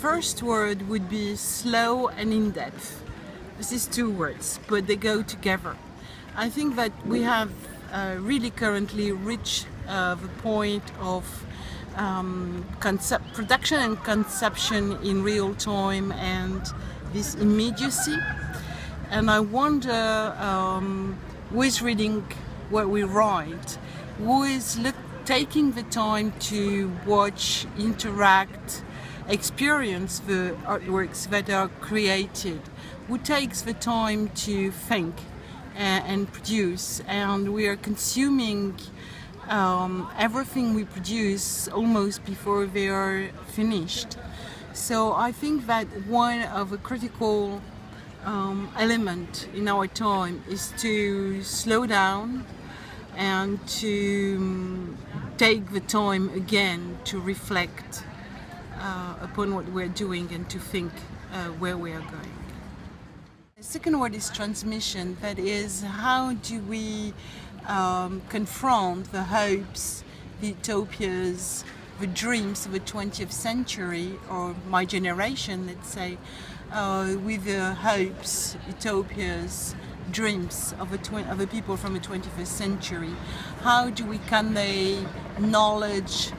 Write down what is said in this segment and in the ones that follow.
First word would be slow and in-depth. This is two words, but they go together. I think that we have really currently reached the point of production and conception in real time and this immediacy. And I wonder who is reading what we write, who is taking the time to watch, interact, experience the artworks that are created, who takes the time to think and produce. And we are consuming everything we produce almost before they are finished. So I think that one of the critical element in our time is to slow down and to take the time again to reflect upon what we're doing and to think where we are going. The second word is transmission. That is, how do we confront the hopes, the utopias, the dreams of the 20th century, or my generation, let's say, with the hopes, utopias, dreams of the people from the 21st century. How do we convey knowledge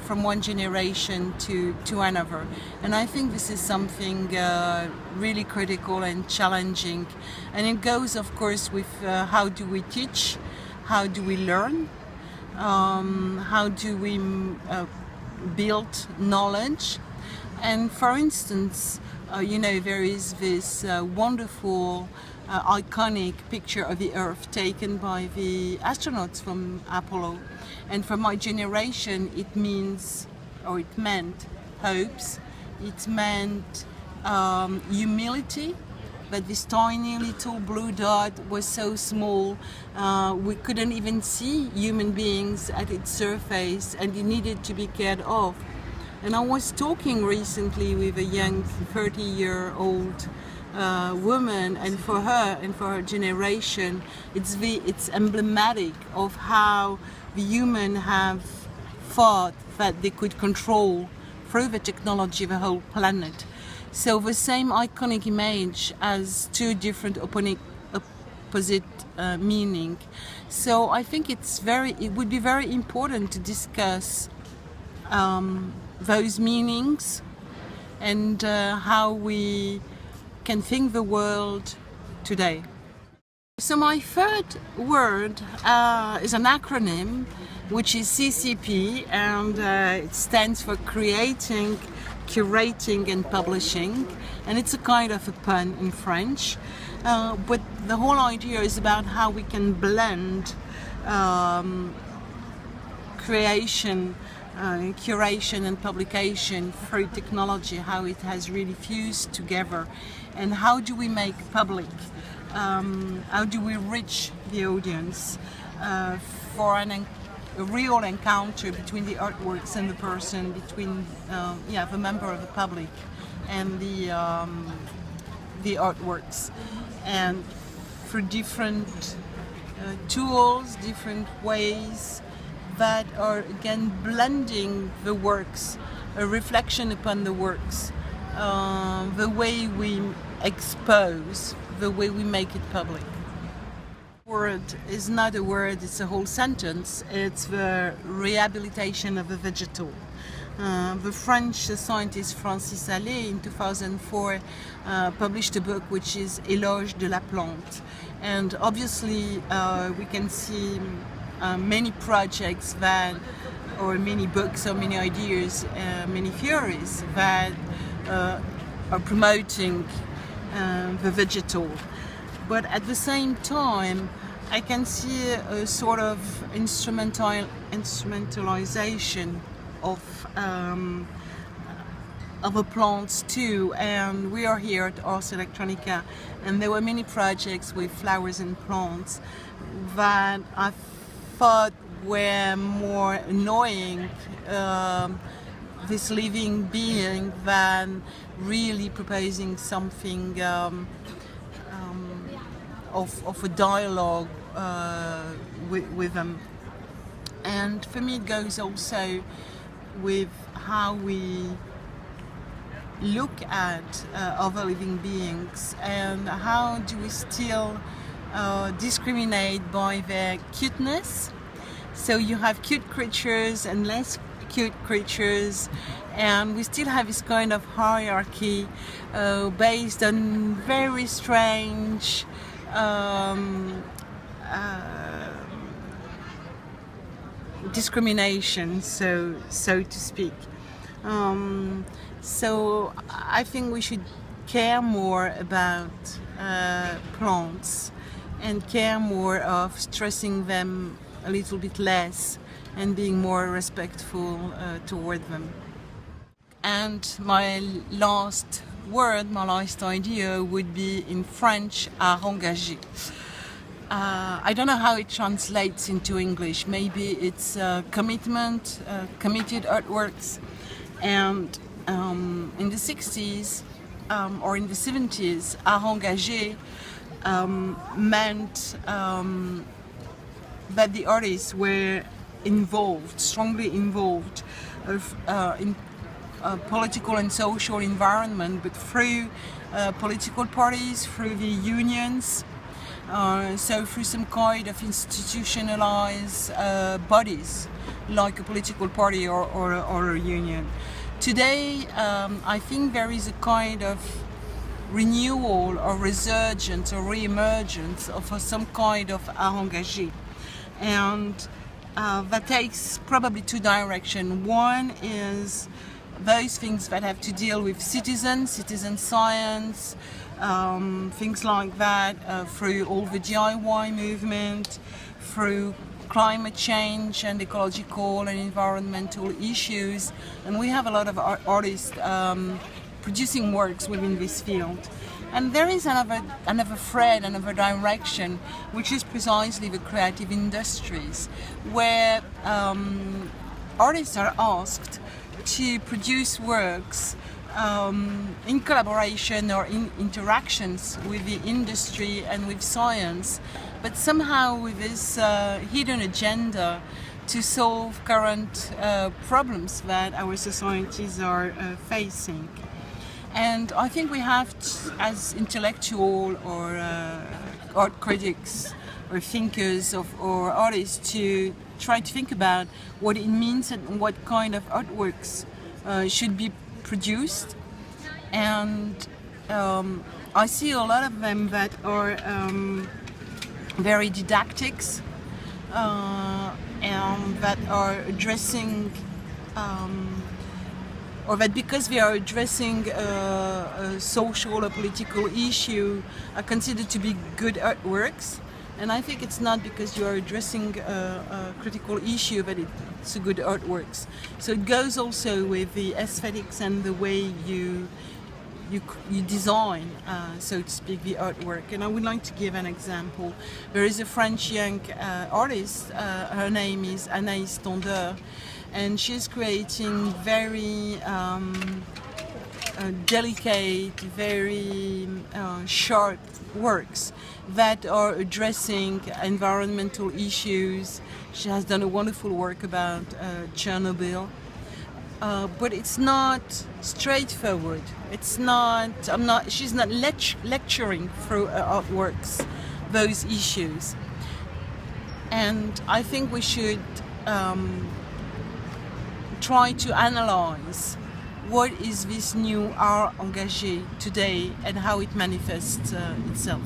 from one generation to another? And I think this is something really critical and challenging. And it goes, of course, with how do we teach, how do we learn, how do we build knowledge. And for instance, there is this wonderful iconic picture of the Earth taken by the astronauts from Apollo. And for my generation, it meant hopes, it meant humility, but this tiny little blue dot was so small, we couldn't even see human beings at its surface, and it needed to be cared of. And I was talking recently with a young 30-year-old woman, and for her and for her generation, it's emblematic of how the human have thought that they could control through the technology the whole planet. So the same iconic image has two different opposite meaning. So I think it would be very important to discuss those meanings and how we can think the world today. So my third word is an acronym, which is CCP, and it stands for creating, curating and publishing, and it's a kind of a pun in French, but the whole idea is about how we can blend creation, curation and publication through technology, how it has really fused together, and how do we make public, how do we reach the audience for a real encounter between the artworks and the person, between the member of the public and the artworks, and through different tools, different ways that are again blending the works, a reflection upon the works, the way we expose, the way we make it public. Word is not a word, it's a whole sentence. It's the rehabilitation of the vegetal. The French scientist Francis Allais in 2004 published a book which is Éloge de la plante. And obviously we can see many projects or many books or many ideas, many theories that are promoting the vegetal. But at the same time, I can see a sort of instrumentalization of the plants too. And we are here at Ars Electronica, and there were many projects with flowers and plants that I thought were more annoying this living being than really proposing something of a dialogue with them. And for me it goes also with how we look at other living beings, and how do we still discriminate by their cuteness. So you have cute creatures and less cute creatures, and we still have this kind of hierarchy based on very strange discrimination, so to speak. So I think we should care more about plants and care more of stressing them a little bit less and being more respectful toward them. And my last word, my last idea would be in French, art engagé. I don't know how it translates into English. Maybe it's commitment, committed artworks. And in the 60s or in the 70s, art engagé meant that the artists were involved, strongly involved in political and social environment, but through political parties, through the unions, so through some kind of institutionalized bodies, like a political party or a union. Today, I think there is a kind of renewal or resurgence or re-emergence of some kind of art engagé. And that takes probably two directions. One is those things that have to deal with citizen science, things like that, through all the DIY movement, through climate change and ecological and environmental issues. And we have a lot of artists producing works within this field. And there is another thread, another direction, which is precisely the creative industries, where artists are asked to produce works in collaboration or in interactions with the industry and with science, but somehow with this hidden agenda to solve current problems that our societies are facing. And I think we have to, as intellectual or art critics or thinkers or artists, to try to think about what it means and what kind of artworks should be produced. And I see a lot of them that are very didactic and that are addressing or that because they are addressing a social or political issue are considered to be good artworks. And I think it's not because you are addressing a critical issue that it's a good artworks. So it goes also with the aesthetics and the way you design, so to speak, the artwork. And I would like to give an example. There is a French young artist, her name is Annick Bureaud, and she's creating very delicate, very sharp works that are addressing environmental issues. She has done a wonderful work about Chernobyl. But it's not straightforward. It's not. She's not lecturing through artworks those issues. And I think we should try to analyze what is this new art engagé today and how it manifests itself.